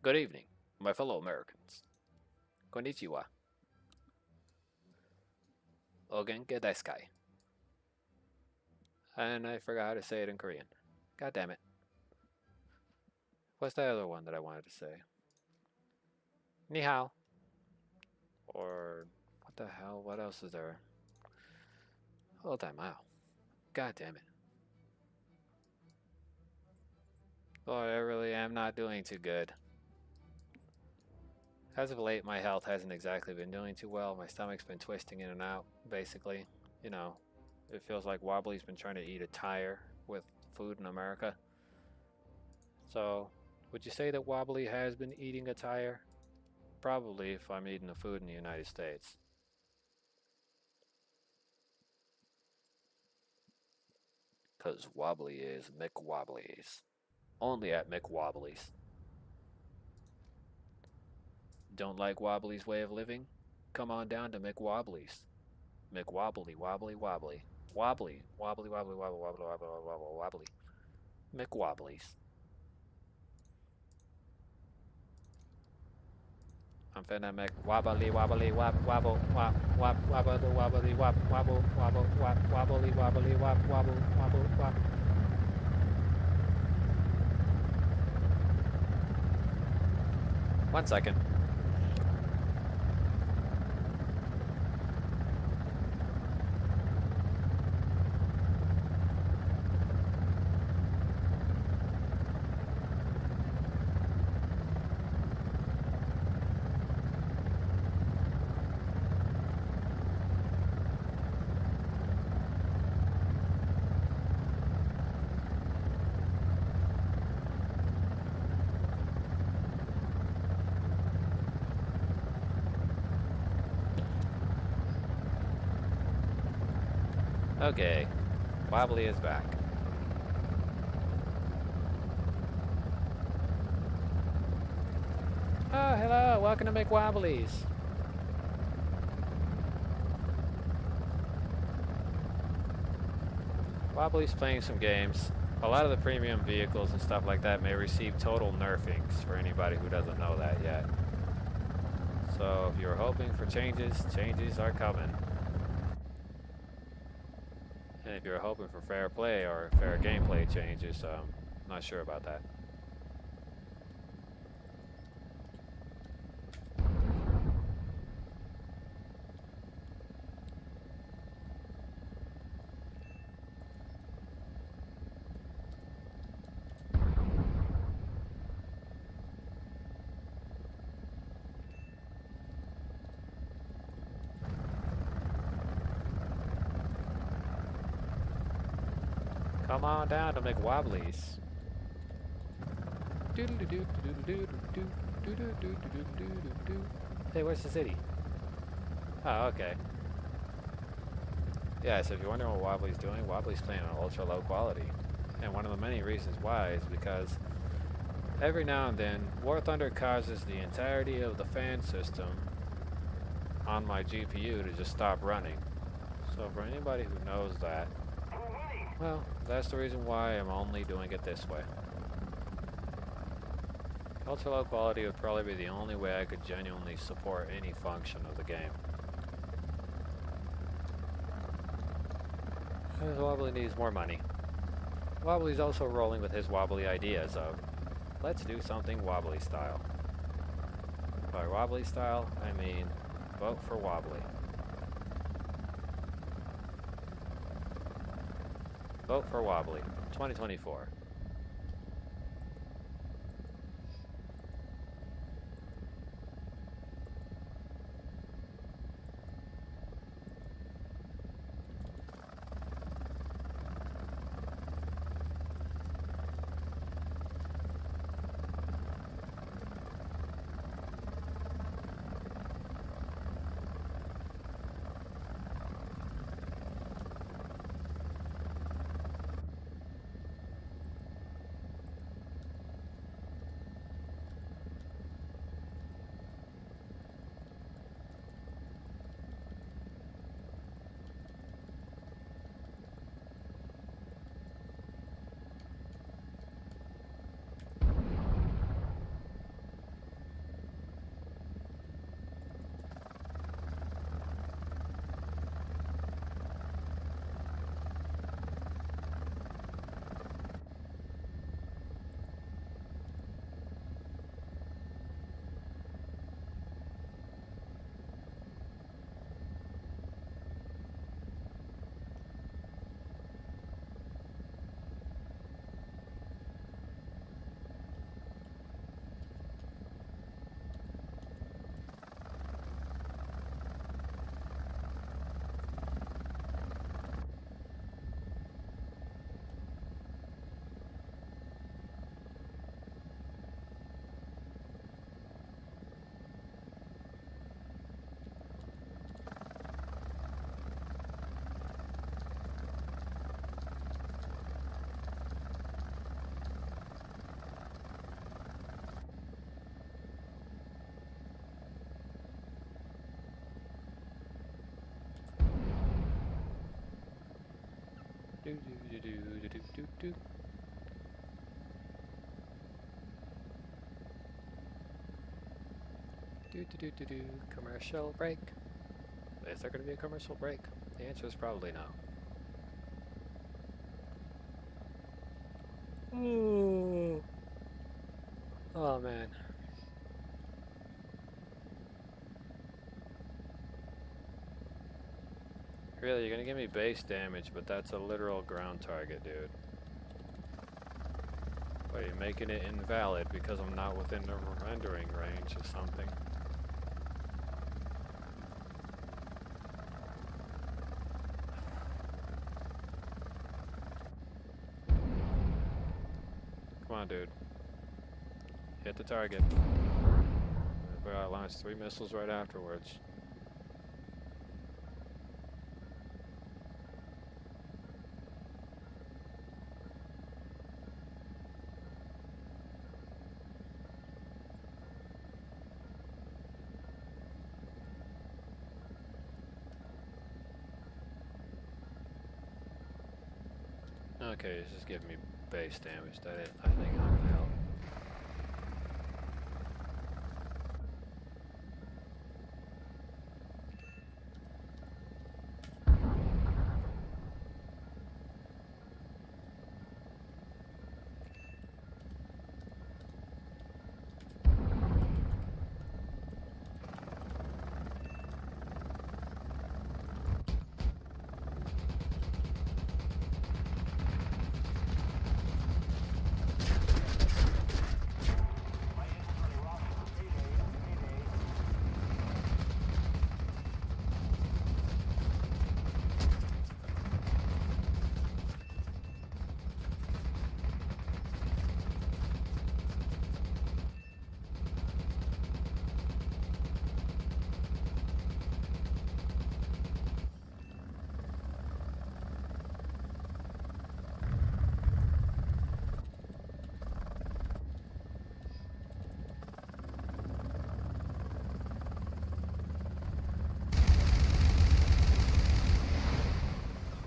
Good evening, my fellow Americans. Konnichiwa. Ogenke desu. And I forgot how to say it in Korean. God damn it. What's the other one that I wanted to say? Ni hao. Or what the hell? What else is there? Hold time out. God damn it. Boy, I really am not doing too good. As of late, my health hasn't exactly been doing too well. My stomach's been twisting in and out, basically. You know, it feels like Wobbly's been trying to eat a tire with food in America. So, would you say that Wobbly has been eating a tire? Probably if I'm eating the food in the United States. Because Wobbly is McWobbly's. Only at McWobbly's. Don't like Wobbly's way of living? Come on down to McWobbly's. McWobbly, wobbly, wobbly. Wobbly, wobbly, wobbly, wobbly, wobbly, wobbly, wobbly, wobbly. McWobbly's. I'm finna make wobbly, wobbly, wobble, wobbly, wobbly, wobble, wobbly, wobbly, wobble, wobble. 1 second. Okay, Wobbly is back. Oh, hello, welcome to McWobbly's. Wobbly's playing some games. A lot of the premium vehicles and stuff like that may receive total nerfings for anybody who doesn't know that yet. So if you're hoping for changes, changes are coming. And if you're hoping for fair play or fair gameplay changes, I'm not sure about that. Come on down to McWobbly's. Hey, where's the city? Oh, okay. Yeah, so if you're wondering what Wobbly's doing, Wobbly's playing on ultra low quality. And one of the many reasons why is because every now and then, War Thunder causes the entirety of the fan system on my GPU to just stop running. So for anybody who knows that, well, that's the reason why I'm only doing it this way. Ultra low quality would probably be the only way I could genuinely support any function of the game. Because Wobbly needs more money. Wobbly's also rolling with his Wobbly ideas of, let's do something Wobbly style. By Wobbly style, I mean vote for Wobbly. Vote for Wobbly, 2024. Commercial break. Is there going to be a commercial break? The answer is probably no. Ooh. Oh man. Really, you're gonna give me base damage, but that's a literal ground target, dude. What, are you making it invalid because I'm not within the rendering range or something? Come on, dude. Hit the target. I launched 3 missiles right afterwards. Okay, it's just giving me base damage. I think I'm gonna help.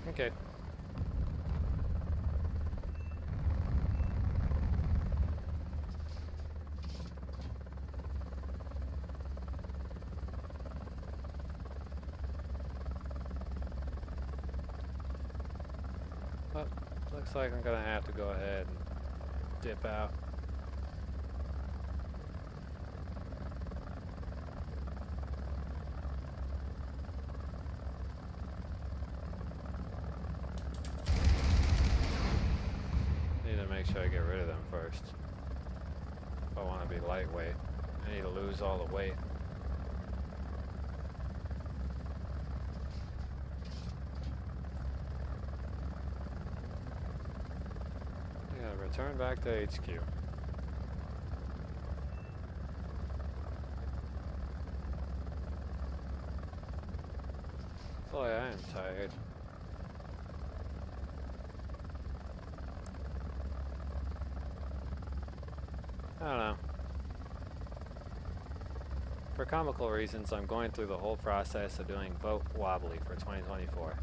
Okay. Well, looks like I'm gonna have to go ahead and dip out. Make sure I get rid of them first. If I want to be lightweight, I need to lose all the weight. Yeah, return back to HQ. Boy, I am tired. I don't know. For comical reasons, I'm going through the whole process of doing Vote Wobbly for 2024.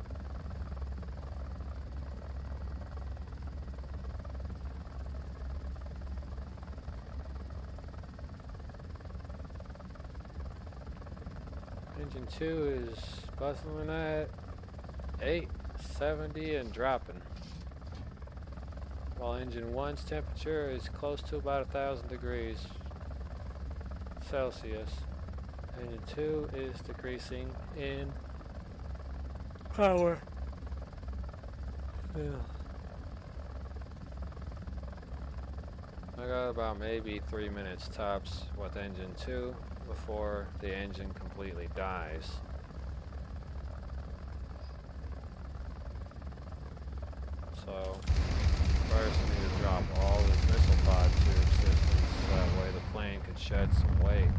Engine 2 is bustling at 870 and dropping. While engine 1's temperature is close to about 1,000 degrees Celsius. Engine 2 is decreasing in power. Yeah. I got about maybe 3 minutes tops with engine 2 before the engine completely dies. So first, I need to drop all this missile pod tube systems so that way the plane could shed some weight.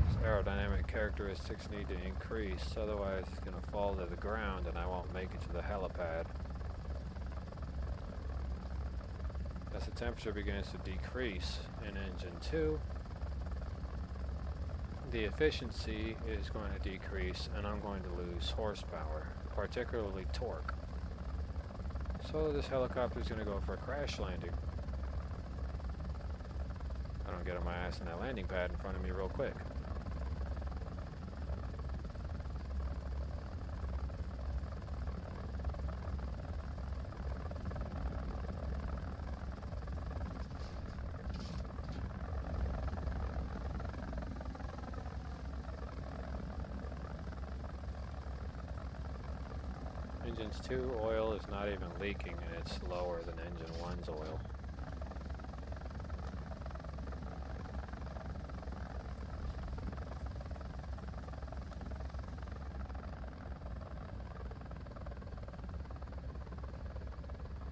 Its aerodynamic characteristics need to increase, otherwise it's going to fall to the ground and I won't make it to the helipad. As the temperature begins to decrease in engine 2, the efficiency is going to decrease and I'm going to lose horsepower, particularly torque. So this helicopter's gonna go for a crash landing. I don't get on my ass in that landing pad in front of me real quick. Engine's 2 oil is not even leaking and it's lower than engine 1's oil.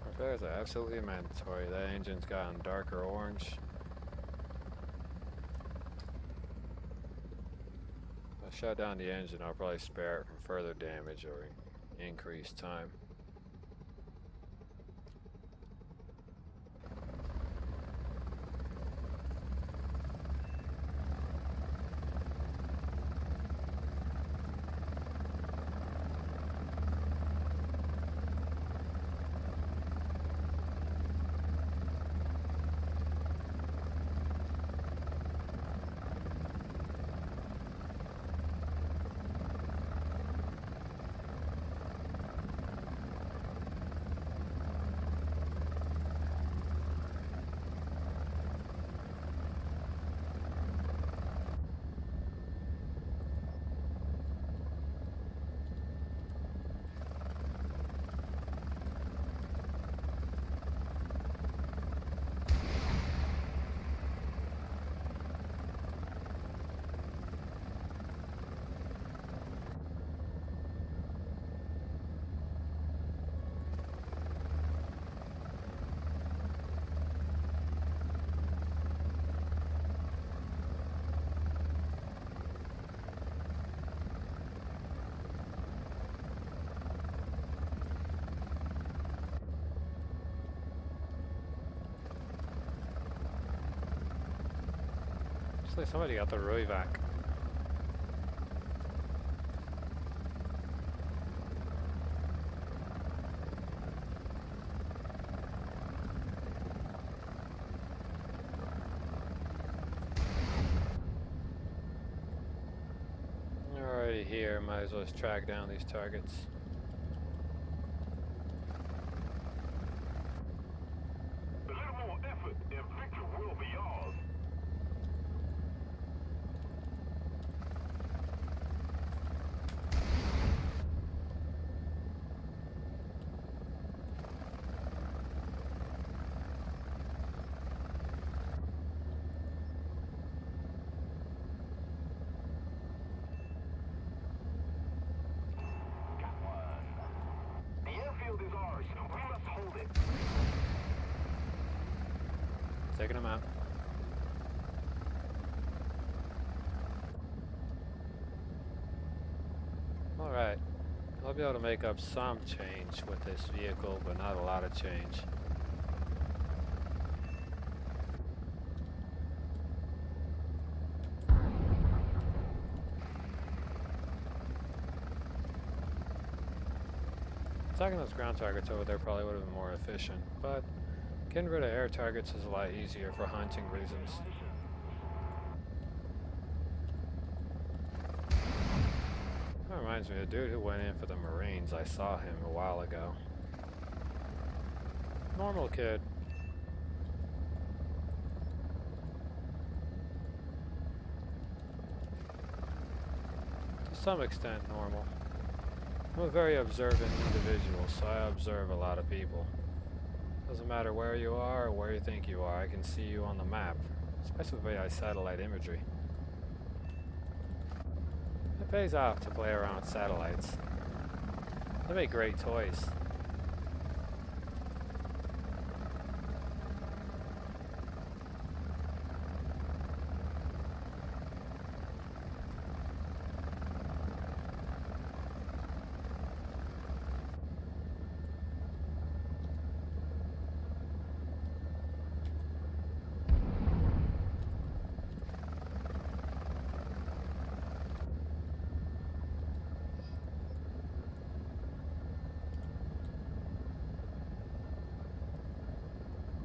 Repairs are absolutely mandatory. That engine's gotten darker orange. If I shut down the engine, I'll probably spare it from further damage or increased time. Looks like somebody got the Roivac. Alrighty here, might as well just track down these targets. A little more effort and victory will be ours. Got one. The airfield is ours. We must hold it. Taking them out. Alright. I'll be able to make up some change with this vehicle, but not a lot of change. Attacking those ground targets over there probably would have been more efficient, but getting rid of air targets is a lot easier for hunting reasons. That reminds me of the dude who went in for the Marines. I saw him a while ago. Normal kid. To some extent normal. I'm a very observant individual, so I observe a lot of people. Doesn't matter where you are or where you think you are, I can see you on the map, especially via satellite imagery. It pays off to play around with satellites. They make great toys.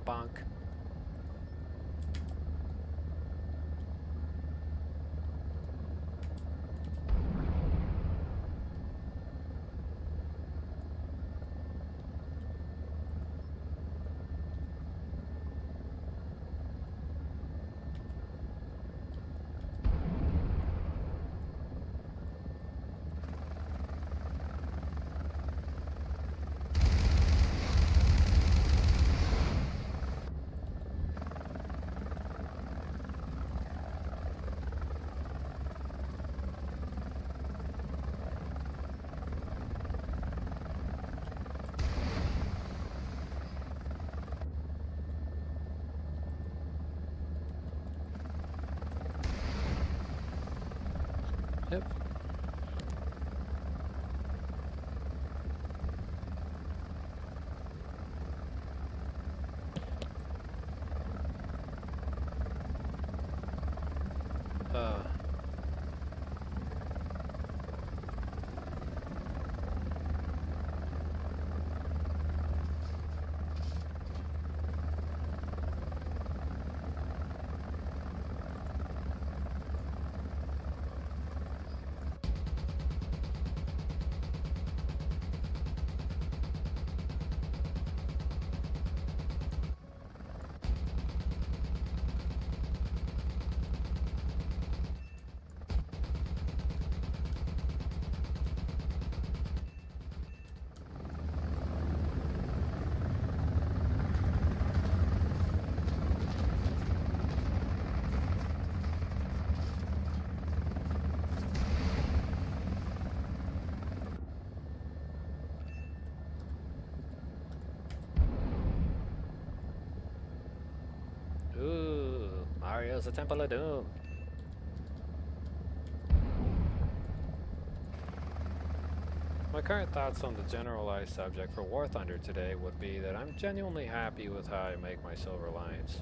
bonk. Yep. Uh. Ooh, Mario's the Temple of Doom. My current thoughts on the generalized subject for War Thunder today would be that I'm genuinely happy with how I make my Silver Lions.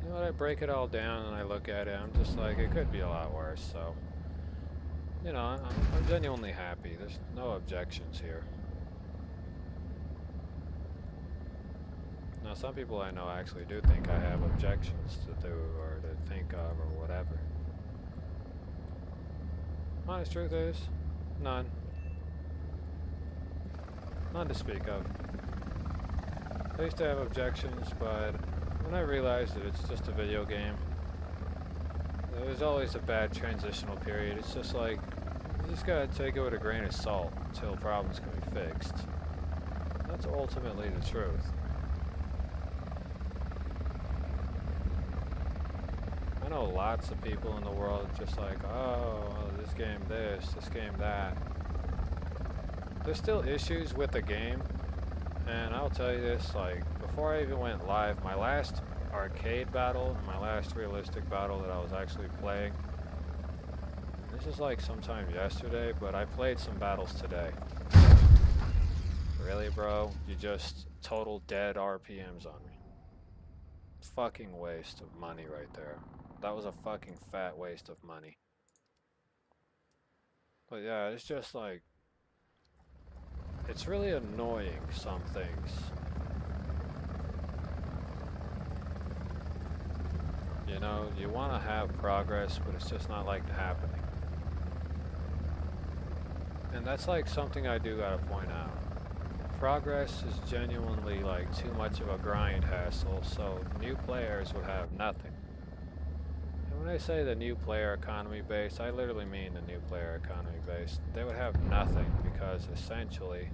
You know what, I break it all down and I look at it, I'm just like, it could be a lot worse, so... You know, I'm genuinely happy. There's no objections here. Now, some people I know actually do think I have objections to do or to think of or whatever. Honest truth is, none. None to speak of. I used to have objections, but when I realized that it's just a video game, there's always a bad transitional period. It's just like, you just gotta take it with a grain of salt until problems can be fixed. That's ultimately the truth. I know lots of people in the world just like, oh, this game this game that. There's still issues with the game, and I'll tell you this, like, before I even went live, my last arcade battle, my last realistic battle that I was actually playing, this is like sometime yesterday, but I played some battles today. Really, bro? You just total dead RPMs on me. Fucking waste of money right there. That was a fucking fat waste of money. But yeah, it's just like, it's really annoying, some things. You know, you want to have progress, but it's just not like happening. And that's like something I do gotta point out. Progress is genuinely like too much of a grind hassle, so new players would have nothing. And when I say the new player economy base, I literally mean the new player economy base. They would have nothing because essentially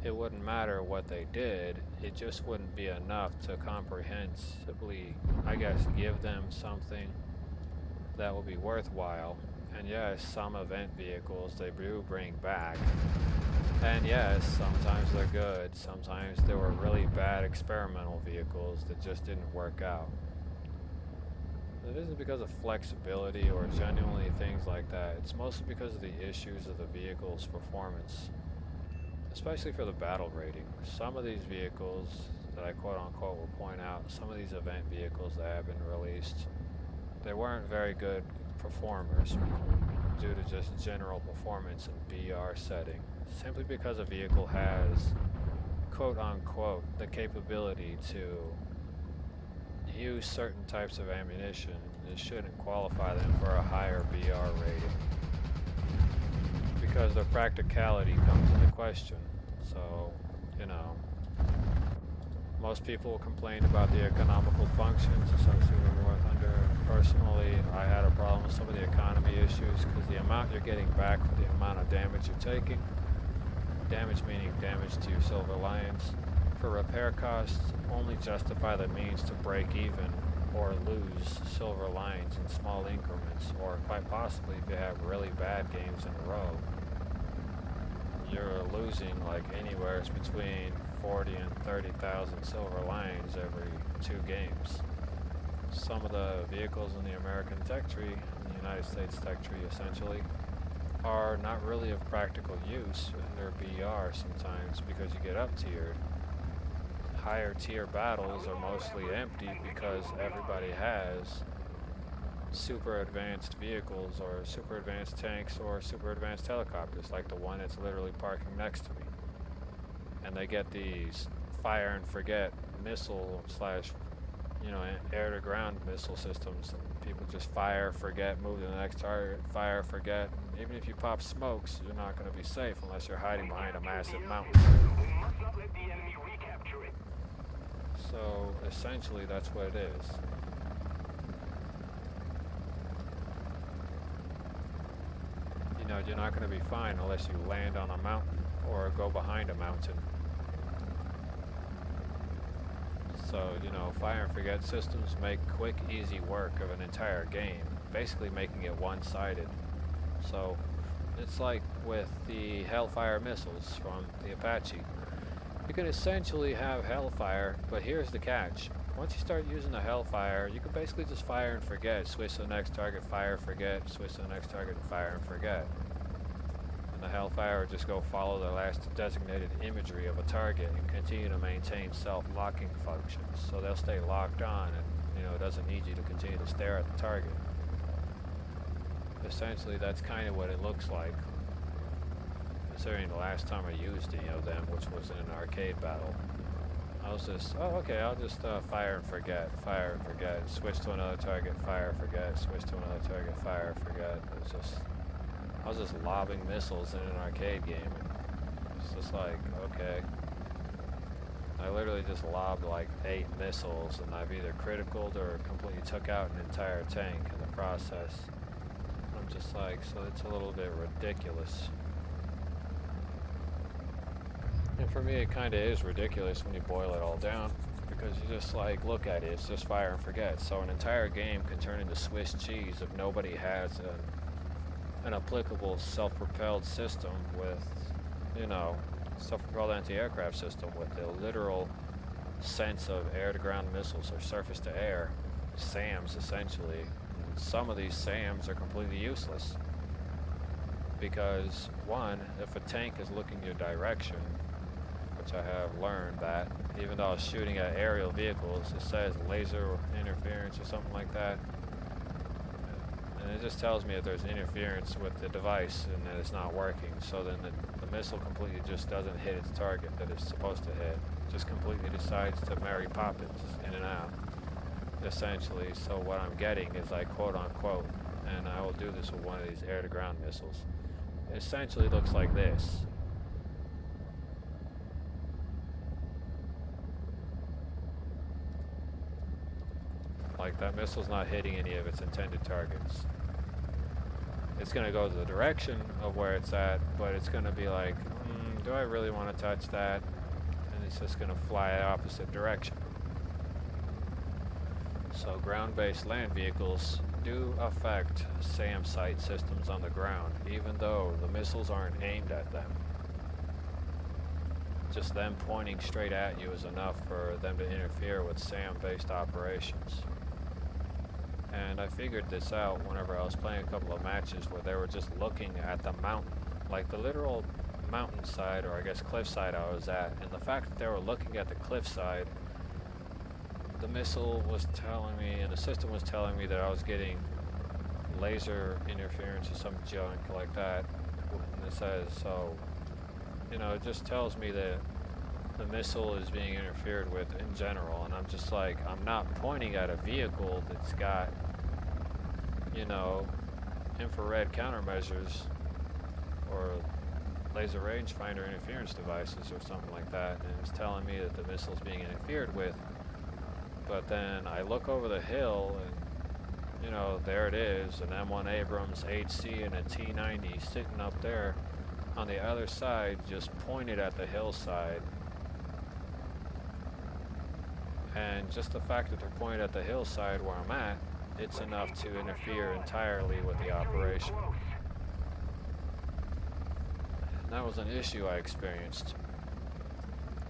it wouldn't matter what they did, it just wouldn't be enough to comprehensively, I guess, give them something that will be worthwhile. And yes, some event vehicles they do bring back. And yes, sometimes they're good, sometimes they were really bad experimental vehicles that just didn't work out. It isn't because of flexibility or genuinely things like that, it's mostly because of the issues of the vehicle's performance. Especially for the battle rating. Some of these vehicles that I quote unquote will point out, some of these event vehicles that have been released, they weren't very good performers due to just general performance in BR setting, simply because a vehicle has, quote unquote, the capability to use certain types of ammunition. It shouldn't qualify them for a higher BR rating because their practicality comes into question. So, you know, most people complain about the economical functions associated with War Thunder. Personally, I had a problem with some of the economy issues because the amount you're getting back for the amount of damage you're taking, damage meaning damage to your Silver Lions, for repair costs only justify the means to break even or lose Silver Lions in small increments, or quite possibly if you have really bad games in a row, you're losing like anywhere between 40 and 30,000 Silver Lions every 2 games. Some of the vehicles in the American tech tree, in the United States tech tree essentially, are not really of practical use in their BR sometimes because you get up tiered. Higher tier battles are mostly empty because everybody has super advanced vehicles or super advanced tanks or super advanced helicopters, like the one that's literally parking next to me. And they get these fire and forget missile slash, air to ground missile systems. People just fire, forget, move to the next target, fire, forget. Even if you pop smokes, you're not going to be safe unless you're hiding behind a massive mountain. So essentially that's what it is. You're not going to be fine unless you land on a mountain or go behind a mountain. So, fire and forget systems make quick, easy work of an entire game, basically making it one-sided. So, it's like with the Hellfire missiles from the Apache. You can essentially have Hellfire, but here's the catch. Once you start using the Hellfire, you can basically just fire and forget, switch to the next target, fire, forget, switch to the next target, fire and forget. And the Hellfire will just go follow the last designated imagery of a target and continue to maintain self-locking functions. So they'll stay locked on and, it doesn't need you to continue to stare at the target. Essentially, that's kind of what it looks like. Considering the last time I used them, which was in an arcade battle. I was just, I'll just fire and forget, switch to another target, fire, forget, switch to another target, fire, forget. I was just lobbing missiles in an arcade game. It's just like, okay. I literally just lobbed like 8 missiles and I've either criticaled or completely took out an entire tank in the process. I'm just like, so it's a little bit ridiculous. And for me, it kind of is ridiculous when you boil it all down, because you just like look at it, it's just fire and forget. So an entire game can turn into Swiss cheese if nobody has an applicable self-propelled system with, self-propelled anti-aircraft system with the literal sense of air-to-ground missiles or surface-to-air, SAMs essentially. And some of these SAMs are completely useless because, one, if a tank is looking your direction, which I have learned that, even though I was shooting at aerial vehicles, it says laser interference or something like that. And it just tells me that there's interference with the device and that it's not working. So then the missile completely just doesn't hit its target that it's supposed to hit. It just completely decides to Mary Poppins in and out, essentially. So what I'm getting is like quote unquote, and I will do this with one of these air-to-ground missiles. It essentially looks like this. Like that missile's not hitting any of its intended targets. It's going to go to the direction of where it's at, but it's going to be like, do I really want to touch that? And it's just going to fly opposite direction. So ground-based land vehicles do affect SAM site systems on the ground, even though the missiles aren't aimed at them. Just them pointing straight at you is enough for them to interfere with SAM-based operations. And I figured this out whenever I was playing a couple of matches where they were just looking at the mountain, like the literal mountainside, or I guess cliffside I was at, and the fact that they were looking at the cliffside the missile was telling me, and the system was telling me that I was getting laser interference or some junk like that. And it says, so, you know, it just tells me that the missile is being interfered with in general. And I'm just like, I'm not pointing at a vehicle that's got, you know, infrared countermeasures or laser rangefinder interference devices or something like that, and it's telling me that the missile's being interfered with. But then I look over the hill and, you know, there it is, an M1 Abrams HC and a T90 sitting up there on the other side, just pointed at the hillside. And just the fact that they're pointed at the hillside where I'm at, it's enough to interfere entirely with the operation. And that was an issue I experienced.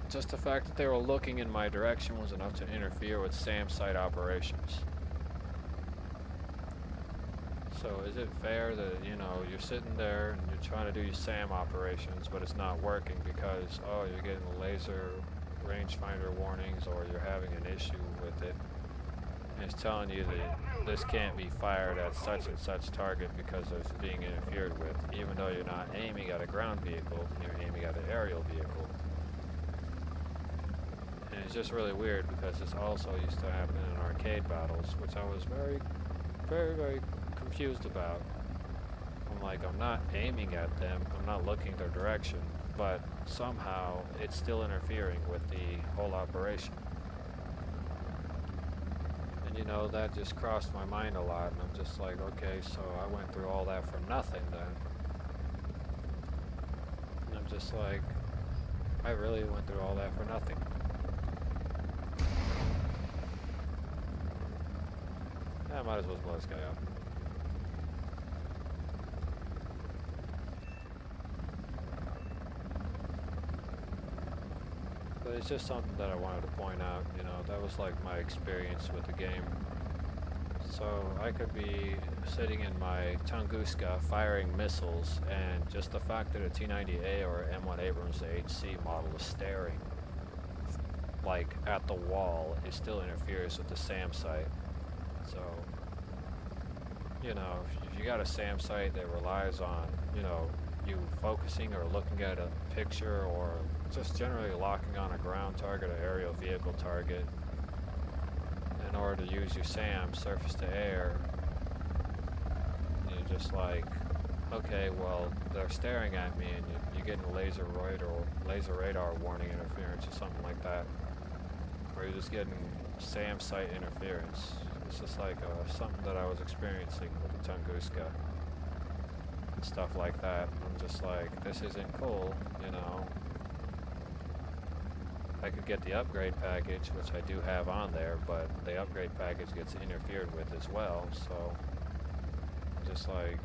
Just the fact that they were looking in my direction was enough to interfere with SAM site operations. So is it fair that, you know, you're sitting there and you're trying to do your SAM operations, but it's not working because, oh, you're getting laser rangefinder warnings or you're having an issue with it? And it's telling you that this can't be fired at such and such target because it's being interfered with, even though you're not aiming at a ground vehicle, you're aiming at an aerial vehicle. And it's just really weird because this also used to happen in arcade battles, which I was very, very confused about. I'm like, I'm not aiming at them, I'm not looking their direction, but somehow it's still interfering with the whole operation. And you know, that just crossed my mind a lot, and I'm just like, okay, so I went through all that for nothing then. And I'm just like, I really went through all that for nothing. I might as well blow this guy up. But it's just something that I wanted to point out, you know, that was like my experience with the game. So I could be sitting in my Tunguska firing missiles, and just the fact that a T90A or M1 Abrams HC model is staring like at the wall, it still interferes with the SAM site. So, you know, if you got a SAM site that relies on, you know, you focusing or looking at a picture or just generally locking on a ground target or aerial vehicle target in order to use your SAM, surface to air, you're just like, okay, well, they're staring at me and you're getting a laser radar warning interference or something like that, or you're just getting SAM site interference. It's just like something that I was experiencing with the Tunguska and stuff like that. I'm just like, this isn't cool, you know. I could get the upgrade package, which I do have on there, but the upgrade package gets interfered with as well, so just like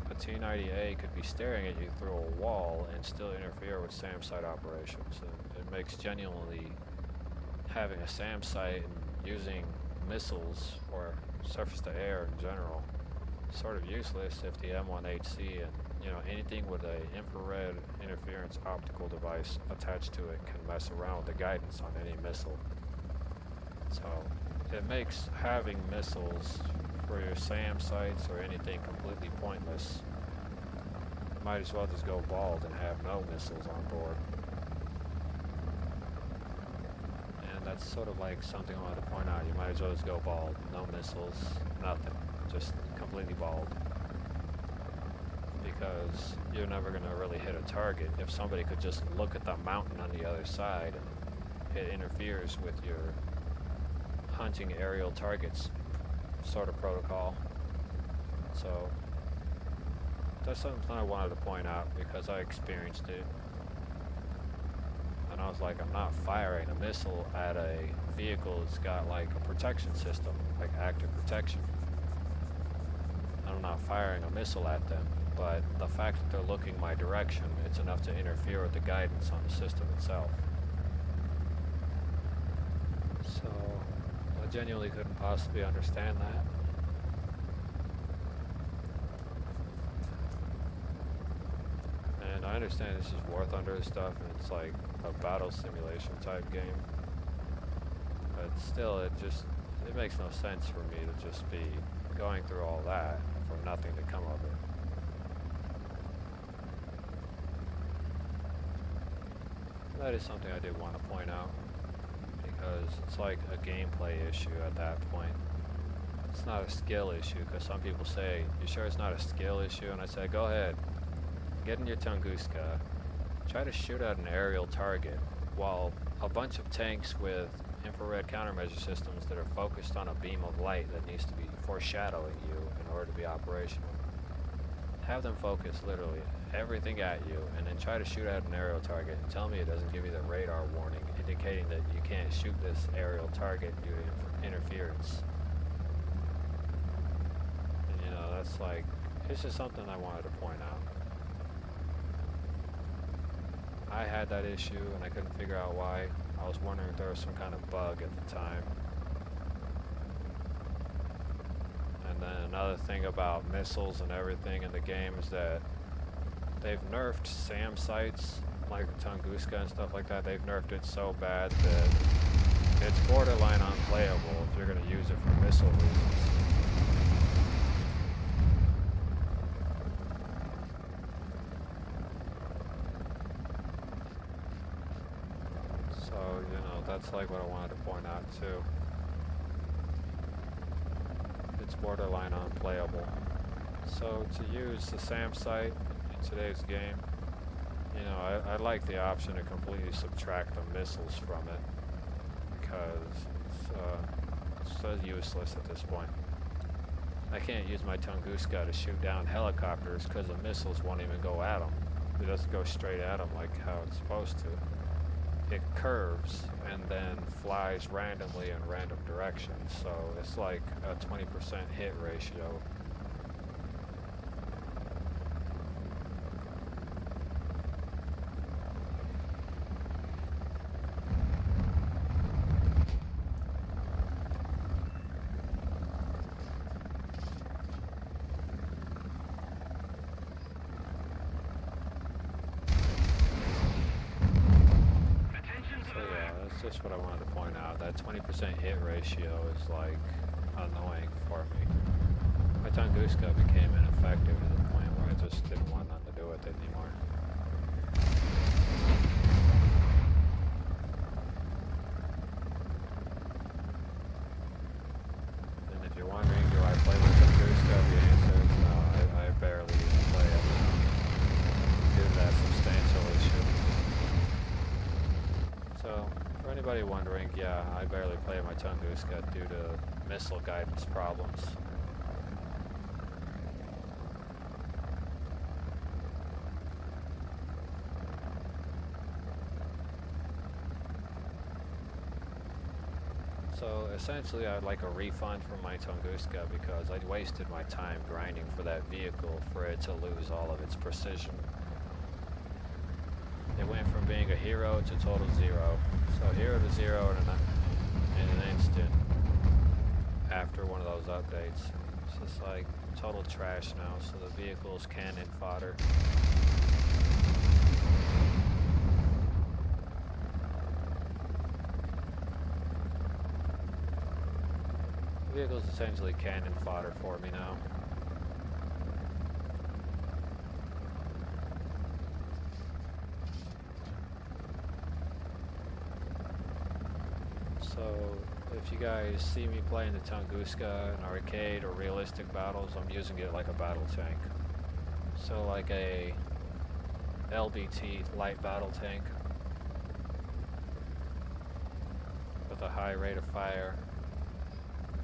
a T90A could be staring at you through a wall and still interfere with SAM site operations. And it makes genuinely having a SAM site and using missiles or surface to air in general sort of useless if the M1HC and, you know, anything with a infrared interference optical device attached to it can mess around with the guidance on any missile. So it makes having missiles for your SAM sites or anything completely pointless. You might as well just go bald and have no missiles on board. And that's sort of like something I wanted to point out. You might as well just go bald. No missiles, nothing. Just completely bald. Because you're never going to really hit a target if somebody could just look at the mountain on the other side and it interferes with your hunting aerial targets sort of protocol. So that's something I wanted to point out because I experienced it. And I was like, I'm not firing a missile at a vehicle that's got like a protection system, like active protection. I'm not firing a missile at them, but the fact that they're looking my direction, it's enough to interfere with the guidance on the system itself. So I genuinely couldn't possibly understand that. And I understand this is War Thunder stuff and it's like a battle simulation type game. but still, it makes no sense for me to just be going through all that for nothing to come of it. That is something I did want to point out, because it's like a gameplay issue at that point. It's not a skill issue, because some people say, "You sure it's not a skill issue?" And I say, go ahead, get in your Tunguska, try to shoot at an aerial target, while a bunch of tanks with infrared countermeasure systems that are focused on a beam of light that needs to be foreshadowing you in order to be operational. Have them focus literally everything at you, and then try to shoot at an aerial target and tell me it doesn't give you the radar warning indicating that you can't shoot this aerial target due to interference. And you know, that's like, it's just something I wanted to point out. I had that issue and I couldn't figure out why. I was wondering if there was some kind of bug at the time. And then another thing about missiles and everything in the game is that they've nerfed SAM sites like Tunguska and stuff like that. They've nerfed it so bad that it's borderline unplayable if you're going to use it for missile reasons. So, you know, that's like what I wanted to point out too. It's borderline unplayable. So to use the SAM site in today's game, you know, I like the option to completely subtract the missiles from it, because it's so useless at this point. I can't use my Tunguska to shoot down helicopters because the missiles won't even go at them. It doesn't go straight at them like how it's supposed to. It curves and then flies randomly in random directions, so it's like a 20% hit ratio. Just what I wanted to point out. That 20% hit ratio is like annoying for me. My Tunguska became ineffective to the point where I just didn't want nothing to do with it anymore. And if you're wondering, do I play my Tunguska? The answer is no. I barely even play it now due to that substantial issue. So, for anybody wondering, yeah, I barely play my Tunguska due to missile guidance problems. So essentially I'd like a refund from my Tunguska because I wasted my time grinding for that vehicle for it to lose all of its precision. It went from being a hero to total zero. So hero to zero in an instant after one of those updates. It's just like total trash now, so the vehicle's cannon fodder. The vehicle's essentially cannon fodder for me now. So, if you guys see me playing the Tunguska in arcade or realistic battles, I'm using it like a battle tank. So like a LBT, light battle tank, with a high rate of fire.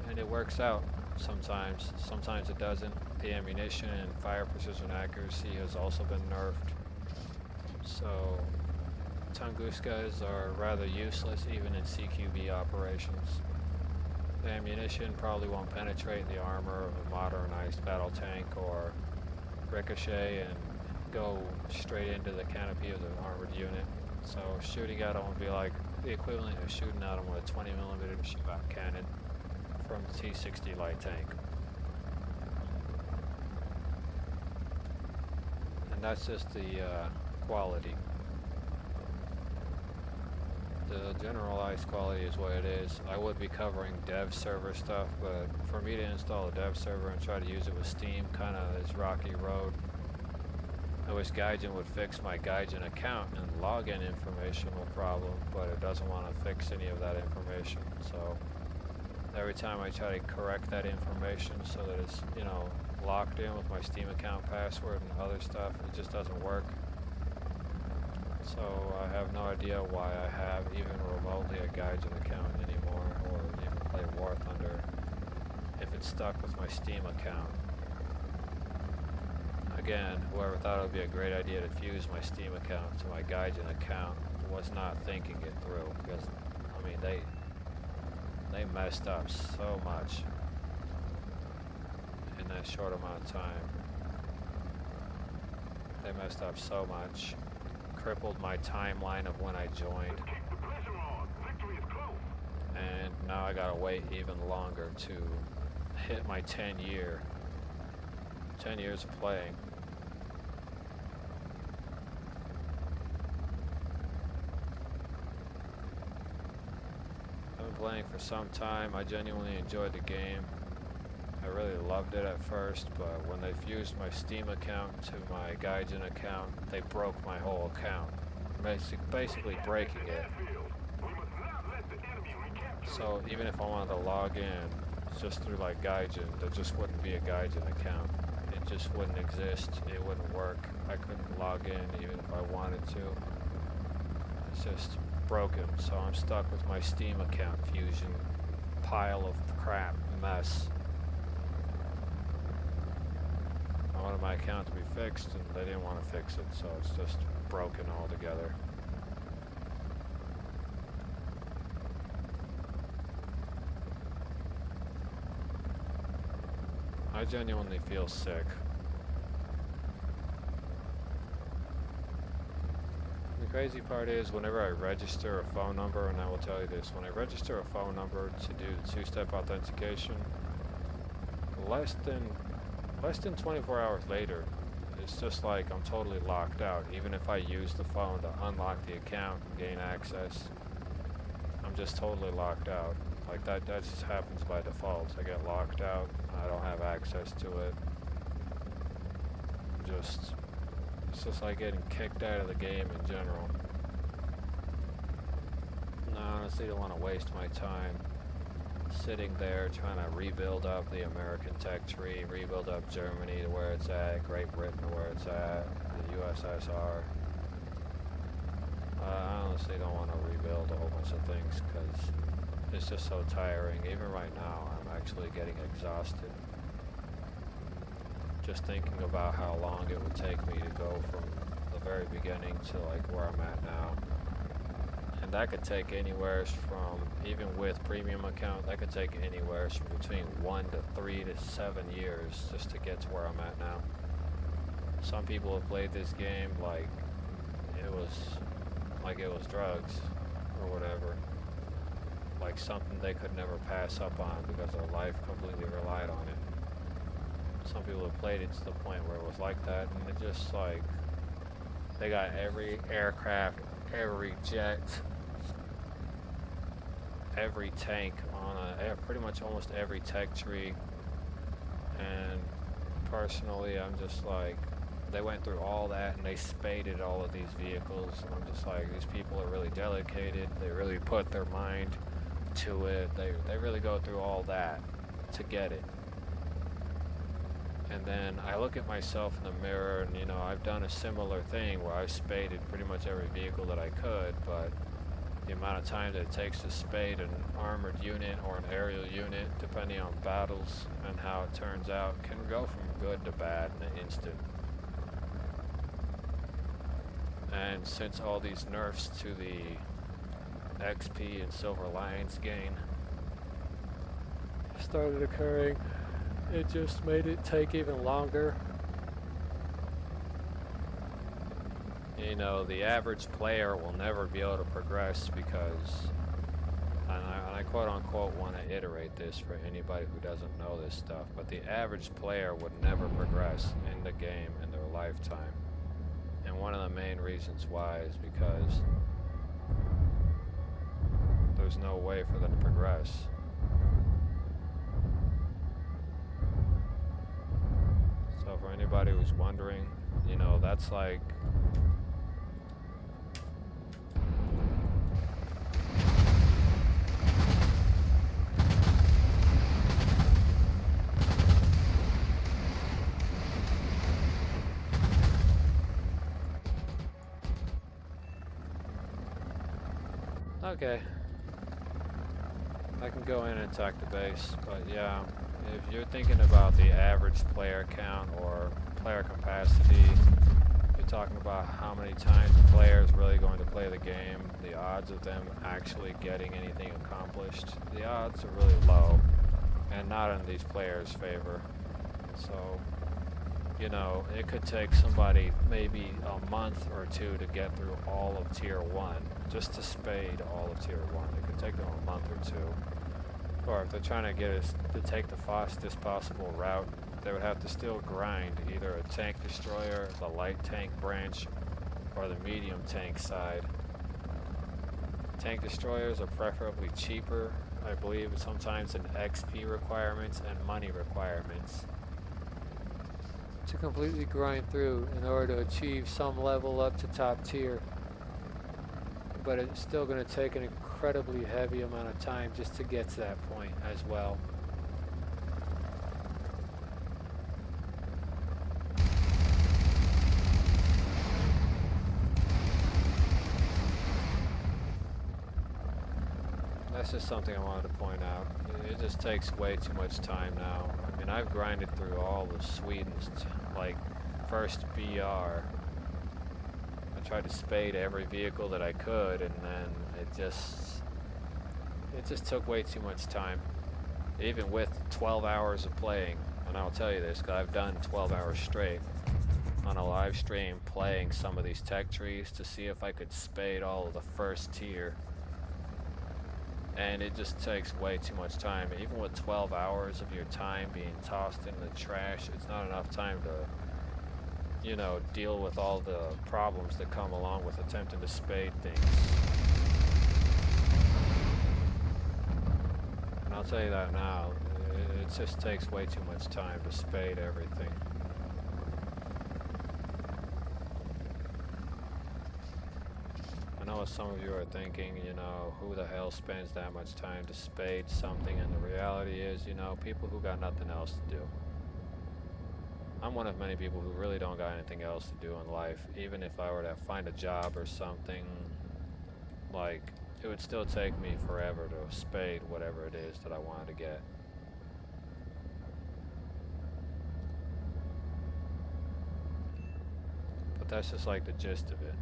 And it works out sometimes. Sometimes it doesn't. The ammunition and fire precision accuracy has also been nerfed. So Tunguskas are rather useless even in CQB operations. The ammunition probably won't penetrate the armor of a modernized battle tank or ricochet and go straight into the canopy of the armored unit. So shooting at them would be like the equivalent of shooting at them with a 20mm shoot-out cannon from the T-60 light tank. And that's just the quality. The generalized quality is what it is. I would be covering dev server stuff, but for me to install a dev server and try to use it with Steam kind of is rocky road. I wish Gaijin would fix my Gaijin account and login informational problem, but it doesn't want to fix any of that information. So every time I try to correct that information so that it's, you know, locked in with my Steam account password and other stuff, it just doesn't work. So I have no idea why I have even remotely a Gaijin account anymore, or even play War Thunder if it's stuck with my Steam account. Again, whoever thought it would be a great idea to fuse my Steam account to my Gaijin account was not thinking it through, because, I mean, they messed up so much in that short amount of time. They messed up so much. Crippled my timeline of when I joined. Keep the pressure on. Victory is close. And now I gotta wait even longer to hit my 10 years of playing. I've been playing for some time. I genuinely enjoyed the game. I really loved it at first, but when they fused my Steam account to my Gaijin account, they broke my whole account. Basically breaking it. So even if I wanted to log in just through like Gaijin, there just wouldn't be a Gaijin account. It just wouldn't exist. It wouldn't work. I couldn't log in even if I wanted to. It's just broken. So I'm stuck with my Steam account fusion pile of crap mess. I wanted my account to be fixed, and they didn't want to fix it, so it's just broken altogether. I genuinely feel sick. The crazy part is, whenever I register a phone number, and I will tell you this, when I register a phone number to do two-step authentication, less than 24 hours later, it's just like I'm totally locked out. Even if I use the phone to unlock the account and gain access, I'm just totally locked out. Like that just happens by default. I get locked out, I don't have access to it. It's just like getting kicked out of the game in general. And I honestly don't want to waste my time sitting there trying to rebuild up the American tech tree, rebuild up Germany to where it's at, Great Britain to where it's at, the USSR. I honestly don't want to rebuild a whole bunch of things because it's just so tiring. Even right now, I'm actually getting exhausted. Just thinking about how long it would take me to go from the very beginning to like where I'm at now. And that could take anywhere from, even with premium account, that could take anywhere from between 1 to 3 to 7 years just to get to where I'm at now. Some people have played this game like it was drugs or whatever. Like something they could never pass up on because their life completely relied on it. Some people have played it to the point where it was like that, and it just like, they got every aircraft, every jet, every tank on pretty much almost every tech tree. And personally, I'm just like, they went through all that and they spaded all of these vehicles, and I'm just like, these people are really dedicated. They really put their mind to it. They really go through all that to get it. And then I look at myself in the mirror, and you know, I've done a similar thing where I've spaded pretty much every vehicle that I could, but the amount of time that it takes to spade an armored unit or an aerial unit, depending on battles and how it turns out, can go from good to bad in an instant. And since all these nerfs to the XP and Silver Lions gain started occurring, it just made it take even longer. You know, the average player will never be able to progress because, and I quote unquote want to iterate this for anybody who doesn't know this stuff, but the average player would never progress in the game in their lifetime. And one of the main reasons why is because there's no way for them to progress. So for anybody who's wondering, you know, that's like okay. I can go in and attack the base, but yeah, if you're thinking about the average player count or player capacity, you're talking about how many times a player is really going to play the game, the odds of them actually getting anything accomplished, the odds are really low, and not in these players' favor. So, you know, it could take somebody maybe a month or two to get through all of Tier 1, just to spade all of Tier 1. It could take them a month or two. Or if they're trying to get us to take the fastest possible route, they would have to still grind either a tank destroyer, the light tank branch, or the medium tank side. Tank destroyers are preferably cheaper, I believe, sometimes in XP requirements and money requirements, to completely grind through in order to achieve some level up to top tier. But it's still going to take an incredibly heavy amount of time just to get to that point as well. That's just something I wanted to point out. It just takes way too much time now. I mean, I've grinded through all of Sweden's, like, first BR. I tried to spade every vehicle that I could, and then it just took way too much time. Even with 12 hours of playing, and I'll tell you this, because I've done 12 hours straight on a live stream playing some of these tech trees to see if I could spade all of the first tier. And it just takes way too much time. Even with 12 hours of your time being tossed in the trash, it's not enough time to, you know, deal with all the problems that come along with attempting to spade things. And I'll tell you that now, it just takes way too much time to spade everything. I know what some of you are thinking, you know, who the hell spends that much time to spade something? And the reality is, you know, people who got nothing else to do. I'm one of many people who really don't got anything else to do in life. Even if I were to find a job or something, like, it would still take me forever to spade whatever it is that I wanted to get. But that's just like the gist of it.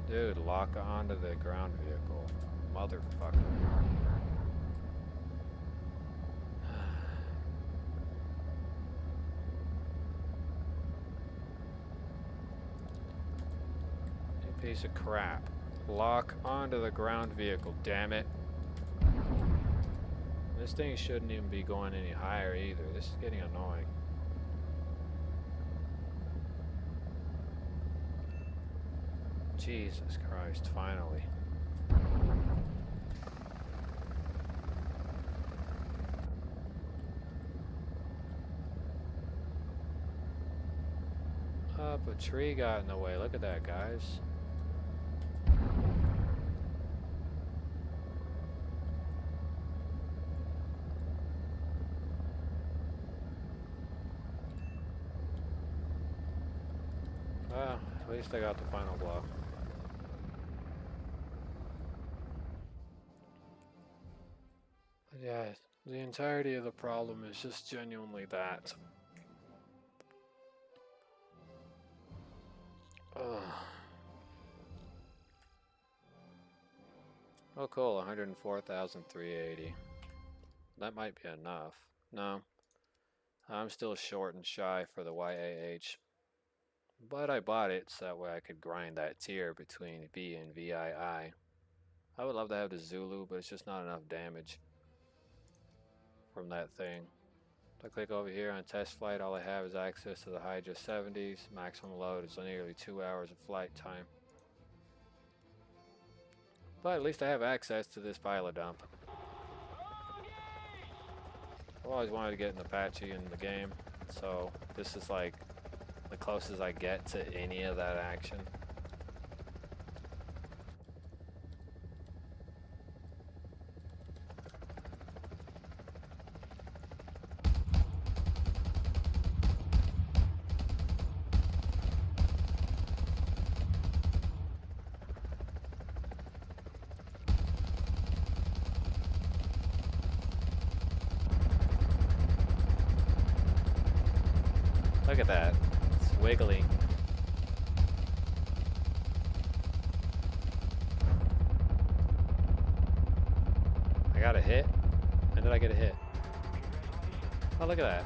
Dude, lock onto the ground vehicle. Motherfucker. You piece of crap. Lock onto the ground vehicle, damn it. This thing shouldn't even be going any higher either. This is getting annoying. Jesus Christ, finally. Up, a tree got in the way. Look at that, guys. Well, at least I got the final blow. Yeah, the entirety of the problem is just genuinely that. Ugh. Oh cool, 104,380. That might be enough. No, I'm still short and shy for the YAH. But I bought it so that way I could grind that tier between V and VII. I would love to have the Zulu, but it's just not enough damage from that thing. If I click over here on test flight, all I have is access to the Hydra 70s. Maximum load is nearly 2 hours of flight time. But at least I have access to this pilot dump. I've always wanted to get an Apache in the game, so this is like the closest I get to any of that action. Look at that. It's wiggling. I got a hit? When did I get a hit? Oh, look at that.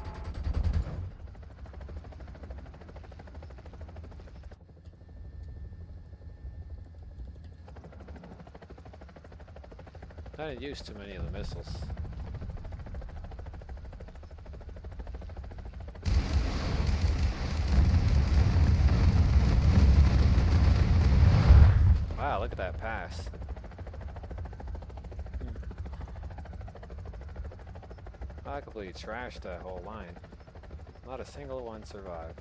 I didn't use too many of the missiles. Wow, look at that pass. I completely trashed that whole line. Not a single one survived.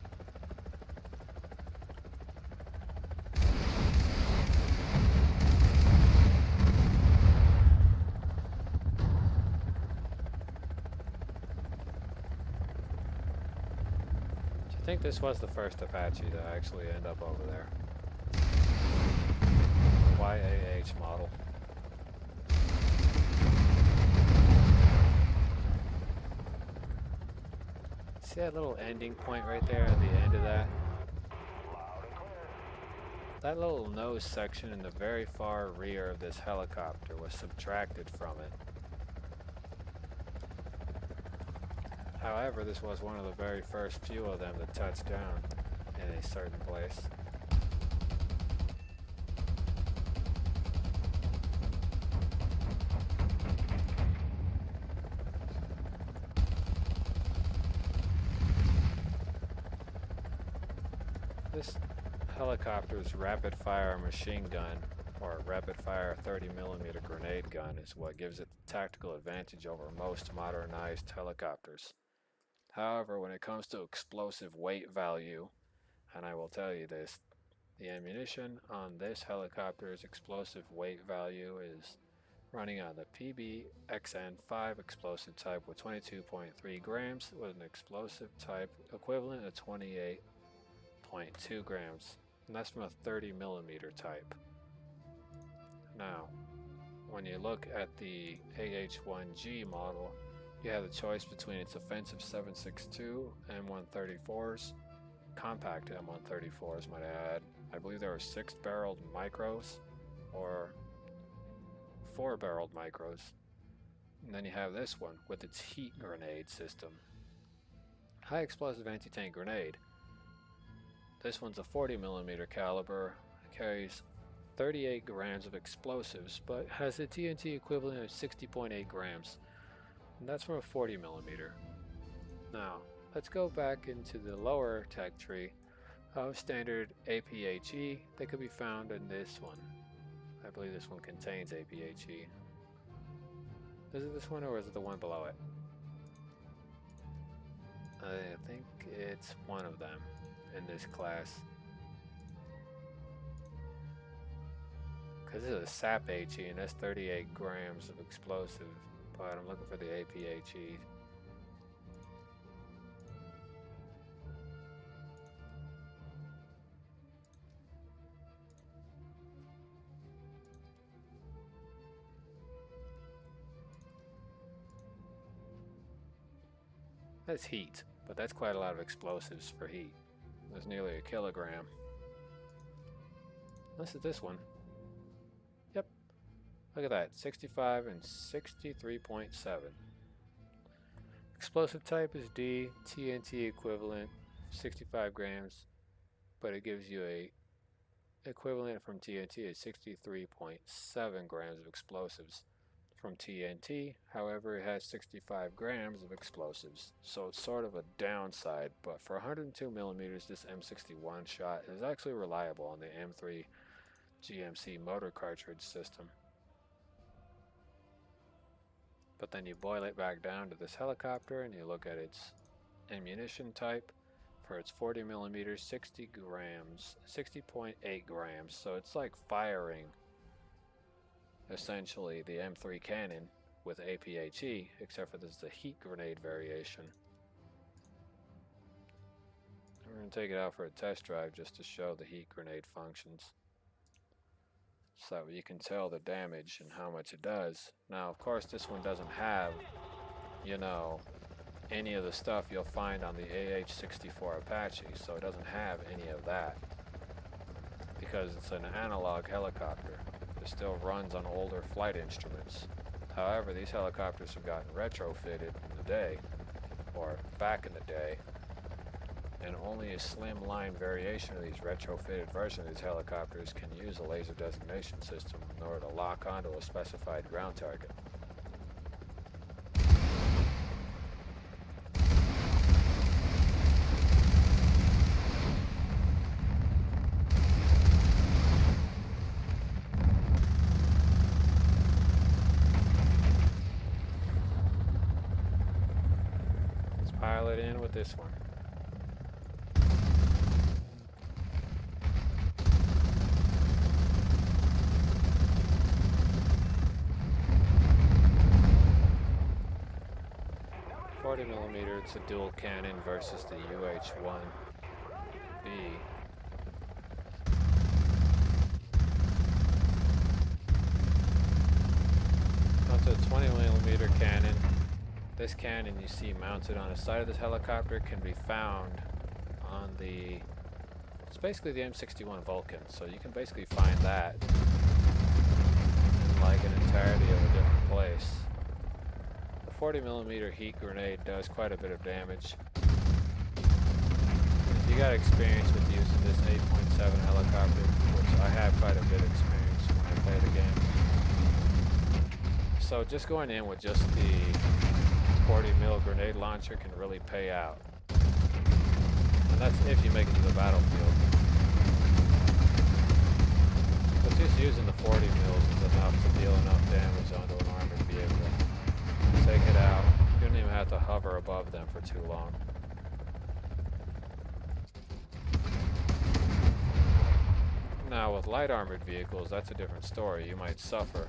I think this was the first Apache to actually end up over there. YAH model. See that little ending point right there at the end of that? That little nose section in the very far rear of this helicopter was subtracted from it. However, this was one of the very first few of them that touched down in a certain place. This helicopter's rapid fire machine gun, or rapid fire 30mm grenade gun, is what gives it the tactical advantage over most modernized helicopters. However, when it comes to explosive weight value, and I will tell you this, the ammunition on this helicopter's explosive weight value is running on the PBXN5 explosive type with 22.3 grams with an explosive type equivalent of 28.2 grams, and that's from a 30mm type. Now, when you look at the AH-1G model, you have the choice between its offensive 7.62 M134s, compact M134s might I add. I believe there were 6-barreled micros or 4-barreled micros. And then you have this one with its heat grenade system. High explosive anti-tank grenade. This one's a 40mm caliber, carries 38 grams of explosives, but has a TNT equivalent of 60.8 grams. And that's from a 40mm. Now, let's go back into the lower tech tree of standard APHE that could be found in this one. I believe this one contains APHE. Is it this one or is it the one below it? I think it's one of them in this class. Because this is a SAP HE and that's 38 grams of explosive, but I'm looking for the APHE. That's heat, but that's quite a lot of explosives for heat. That's nearly a kilogram. This is this one. Yep. Look at that. 65 and 63.7. Explosive type is D, TNT equivalent, 65 grams, but it gives you a equivalent from TNT is 63.7 grams of explosives. From TNT, however, it has 65 grams of explosives, so it's sort of a downside, but for 102 millimeters, this M61 shot is actually reliable on the M3 GMC motor cartridge system. But then you boil it back down to this helicopter and you look at its ammunition type. For its 40 millimeters, 60 grams, 60.8 grams, so it's like firing essentially the M3 cannon with APHE, except for this is the heat grenade variation. We're going to take it out for a test drive just to show the heat grenade functions, so that you can tell the damage and how much it does. Now, of course, this one doesn't have, you know, any of the stuff you'll find on the AH-64 Apache, so it doesn't have any of that because it's an analog helicopter. It still runs on older flight instruments. However, these helicopters have gotten retrofitted in the day, or back in the day, and only a slim-line variation of these retrofitted versions of these helicopters can use a laser designation system in order to lock onto a specified ground target. Let's pile it in with this one. It's a dual cannon versus the UH-1B. Up to a 20 millimeter cannon. This cannon you see mounted on the side of this helicopter can be found on the, it's basically the M61 Vulcan, so you can basically find that in like an entirety of a different place. 40 millimeter heat grenade does quite a bit of damage. If you got experience with using this 8.7 helicopter, which I have quite a bit of experience when I play the game. So just going in with just the 40 mil grenade launcher can really pay out. And that's if you make it to the battlefield. But just using the 40 mils is enough to deal enough damage onto an armored vehicle. Take it out. You don't even have to hover above them for too long. Now with light armored vehicles, that's a different story. You might suffer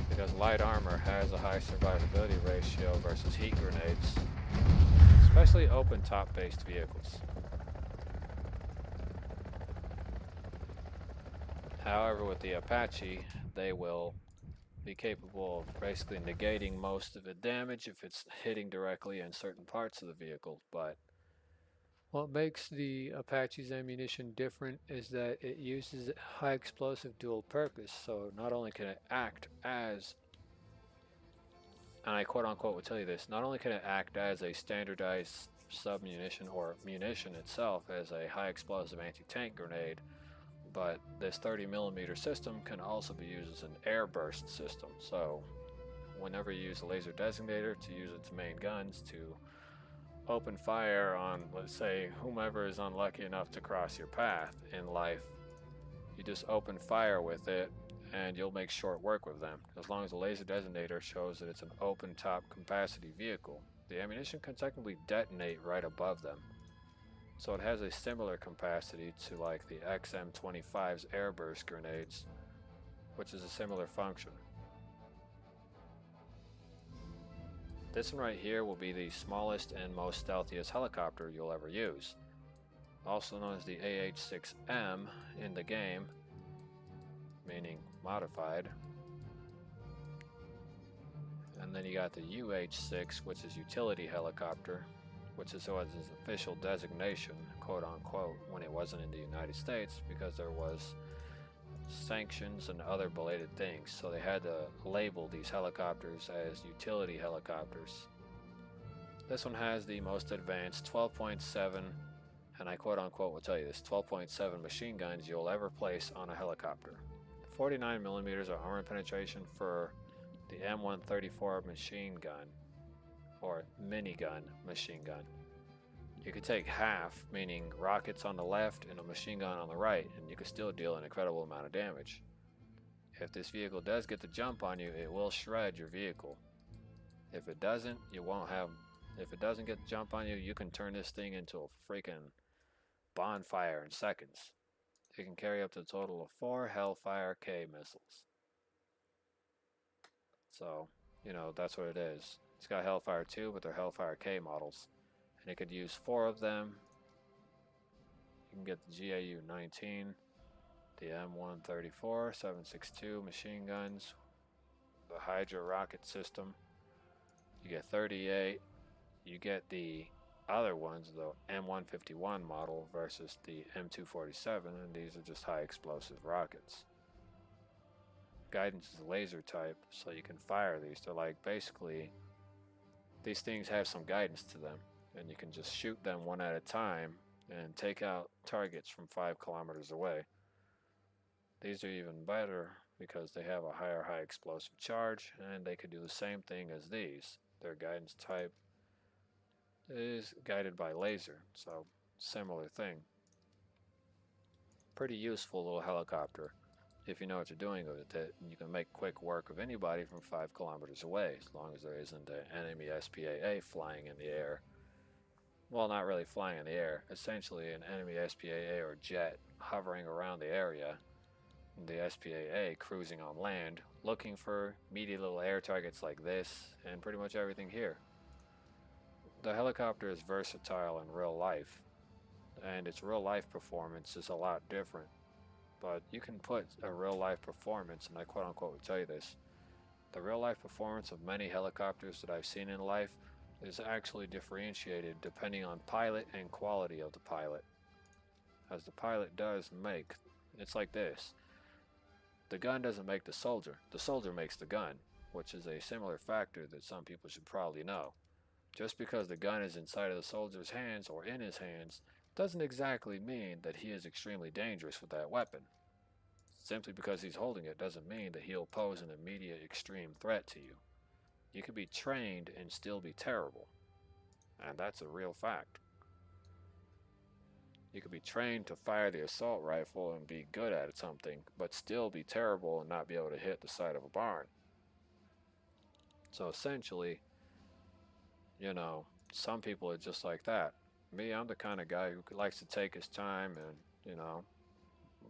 because light armor has a high survivability ratio versus heat grenades, especially open top based vehicles. However, with the Apache, they will be capable of basically negating most of the damage if it's hitting directly in certain parts of the vehicle. But what makes the Apache's ammunition different is that it uses high explosive dual purpose, so not only can it act as, and I quote unquote will tell you this, not only can it act as a standardized sub-munition or munition itself as a high explosive anti-tank grenade, but this 30 millimeter system can also be used as an air burst system. So whenever you use a laser designator to use its main guns to open fire on, let's say, whomever is unlucky enough to cross your path in life, you just open fire with it and you'll make short work with them. As long as the laser designator shows that it's an open top capacity vehicle, the ammunition can technically detonate right above them. So it has a similar capacity to like the XM25's airburst grenades, which is a similar function. This one right here will be the smallest and most stealthiest helicopter you'll ever use. Also known as the AH-6M in the game, meaning modified. And then you got the UH-6, which is utility helicopter, which is what its official designation, quote unquote, when it wasn't in the United States because there was sanctions and other belated things, so they had to label these helicopters as utility helicopters. This one has the most advanced 12.7 and I quote unquote will tell you this, 12.7 machine guns you'll ever place on a helicopter. 49 millimeters of armor penetration for the M134 machine gun, or minigun machine gun. You could take half, meaning rockets on the left and a machine gun on the right, and you could still deal an incredible amount of damage. If this vehicle does get the jump on you, it will shred your vehicle. If it doesn't, you won't have. If it doesn't get the jump on you, you can turn this thing into a freaking bonfire in seconds. It can carry up to a total of 4 Hellfire K missiles. So, that's what it is. It's got Hellfire 2, but they're Hellfire K models. And it could use 4 of them. You can get the GAU-19, the M134, 7.62 machine guns, the Hydra rocket system. You get 38. You get the other ones, the M151 model versus the M247, and these are just high explosive rockets. Guidance is laser type, so you can fire these. They're like, basically, these things have some guidance to them, and you can just shoot them one at a time and take out targets from 5 kilometers away. These are even better because they have a higher high explosive charge, and they could do the same thing as these. Their guidance type is guided by laser, so similar thing. Pretty useful little helicopter if you know what you're doing with it. You can make quick work of anybody from 5 kilometers away, as long as there isn't an enemy SPAA flying in the air. Well, not really flying in the air, essentially an enemy SPAA or jet hovering around the area, and the SPAA cruising on land, looking for meaty little air targets like this, and pretty much everything here. The helicopter is versatile in real life, and its real life performance is a lot different. But you can put a real life performance, and I quote unquote will tell you this, the real life performance of many helicopters that I've seen in life is actually differentiated depending on pilot and quality of the pilot. As the pilot does make, it's like this. The gun doesn't make the soldier makes the gun, which is a similar factor that some people should probably know. Just because the gun is inside of the soldier's hands or in his hands doesn't exactly mean that he is extremely dangerous with that weapon. Simply because he's holding it doesn't mean that he'll pose an immediate extreme threat to you. You can be trained and still be terrible, and that's a real fact. You could be trained to fire the assault rifle and be good at something, but still be terrible and not be able to hit the side of a barn. So essentially, some people are just like that. Me, I'm the kind of guy who likes to take his time and,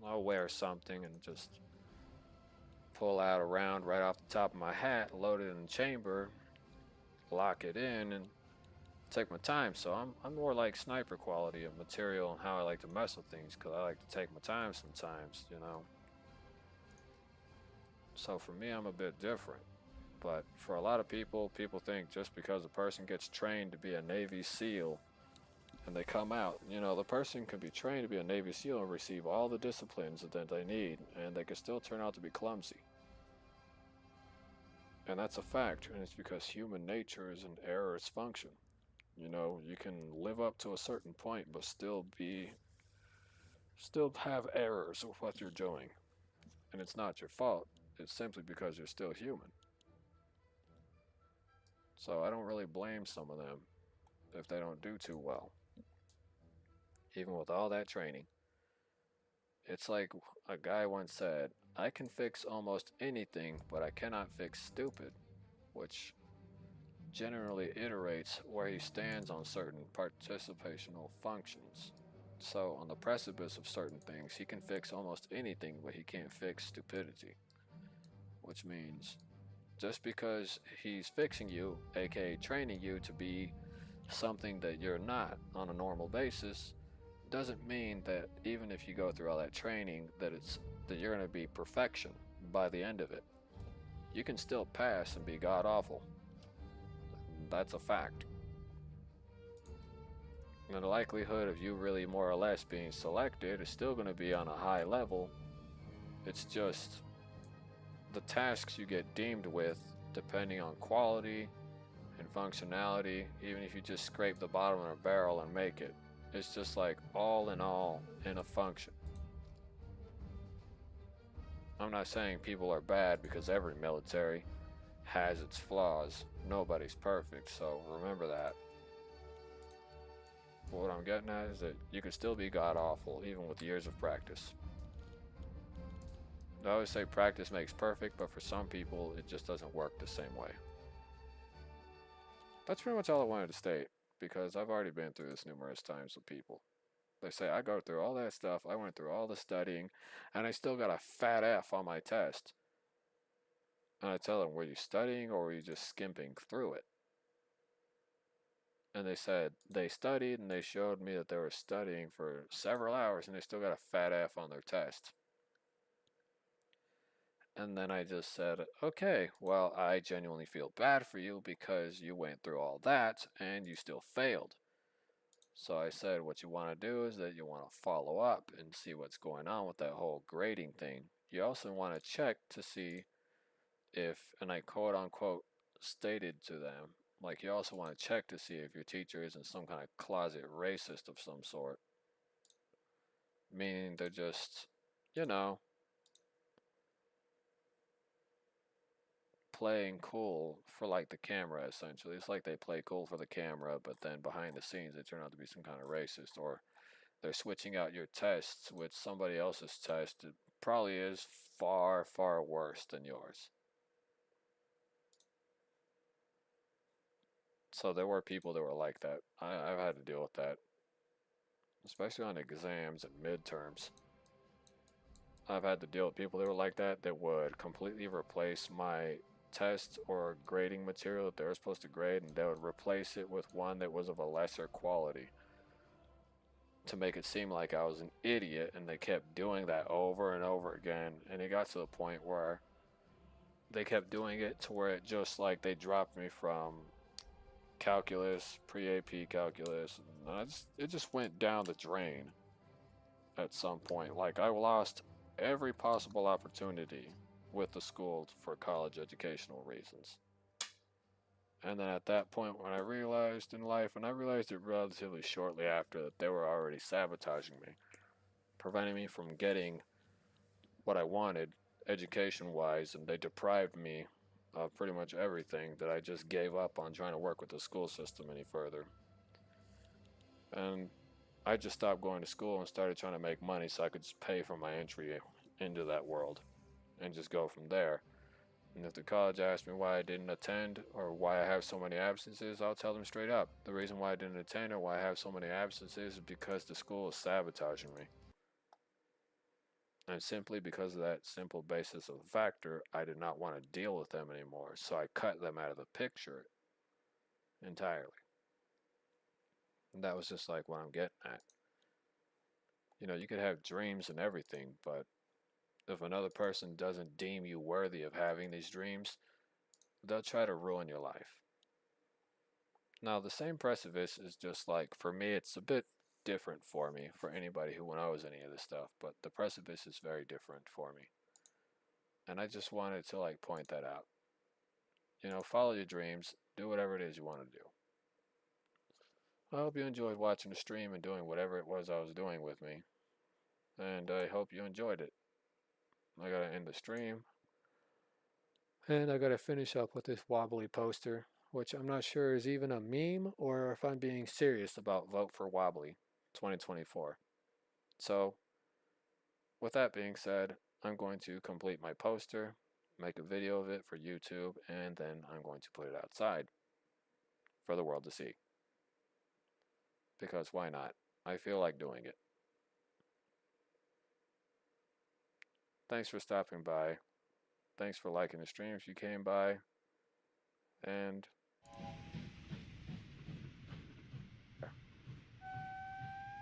I'll wear something and just pull out a round right off the top of my hat, load it in the chamber, lock it in, and take my time. So I'm more like sniper quality of material and how I like to mess with things, because I like to take my time sometimes, So for me, I'm a bit different. But for a lot of people think just because a person gets trained to be a Navy SEAL and they come out, the person can be trained to be a Navy SEAL and receive all the disciplines that they need, and they can still turn out to be clumsy. And that's a fact, and it's because human nature is an error's function. You can live up to a certain point, but still have errors with what you're doing. And it's not your fault, it's simply because you're still human. So I don't really blame some of them if they don't do too well. Even with all that training. It's like a guy once said, I can fix almost anything, but I cannot fix stupid, which generally iterates where he stands on certain participational functions. So on the precipice of certain things, he can fix almost anything, but he can't fix stupidity. Which means just because he's fixing you, aka training you to be something that you're not on a normal basis, doesn't mean that even if you go through all that training that you're going to be perfection by the end of it. You can still pass and be god awful. That's a fact. And the likelihood of you really more or less being selected is still going to be on a high level. It's just the tasks you get deemed with, depending on quality and functionality, even if you just scrape the bottom of a barrel and make it, It's just like all in all in a function. I'm not saying people are bad because every military has its flaws. Nobody's perfect, so remember that. But what I'm getting at is that you can still be god awful even with years of practice. I always say practice makes perfect, but for some people it just doesn't work the same way. That's pretty much all I wanted to state, because I've already been through this numerous times with people. They say, I go through all that stuff, I went through all the studying, and I still got a fat F on my test. And I tell them, were you studying or were you just skimping through it? And they said they studied and they showed me that they were studying for several hours and they still got a fat F on their test. And then I just said, okay, well, I genuinely feel bad for you because you went through all that and you still failed. So I said, what you want to do is that you want to follow up and see what's going on with that whole grading thing. You also want to check to see if, and I quote unquote stated to them, like you also want to check to see if your teacher isn't some kind of closet racist of some sort. Meaning they're just, you know, playing cool for like the camera essentially. It's like they play cool for the camera, but then behind the scenes they turn out to be some kind of racist, or they're switching out your tests with somebody else's test. It probably is far, far worse than yours. So there were people that were like that. I've had to deal with that, especially on exams and midterms. I've had to deal with people that were like that that would completely replace my test or grading material that they were supposed to grade, and they would replace it with one that was of a lesser quality to make it seem like I was an idiot, and they kept doing that over and over again, and it got to the point where they kept doing it to where it just like they dropped me from calculus, pre-AP calculus, and it just went down the drain at some point. Like I lost every possible opportunity with the school for college educational reasons. And then at that point, when I realized in life, and I realized it relatively shortly after, that they were already sabotaging me, preventing me from getting what I wanted education wise, and they deprived me of pretty much everything, that I just gave up on trying to work with the school system any further. And I just stopped going to school and started trying to make money so I could just pay for my entry into that world and just go from there. And if the college asks me why I didn't attend or why I have so many absences, I'll tell them straight up. The reason why I didn't attend or why I have so many absences is because the school is sabotaging me. And simply because of that simple basis of factor, I did not want to deal with them anymore, so I cut them out of the picture entirely. And that was just like what I'm getting at. You know, you could have dreams and everything, but if another person doesn't deem you worthy of having these dreams, they'll try to ruin your life. Now, the same precipice is just like, for me, it's a bit different for me, for anybody who knows any of this stuff, but the precipice is very different for me. And I just wanted to like point that out. You know, follow your dreams, do whatever it is you want to do. I hope you enjoyed watching the stream and doing whatever it was I was doing with me. And I hope you enjoyed it. I gotta end the stream. And I gotta finish up with this Wobbly poster, which I'm not sure is even a meme or if I'm being serious about Vote for Wobbly 2024. So, with that being said, I'm going to complete my poster, make a video of it for YouTube, and then I'm going to put it outside for the world to see. Because why not? I feel like doing it. Thanks for stopping by. Thanks for liking the stream if you came by. And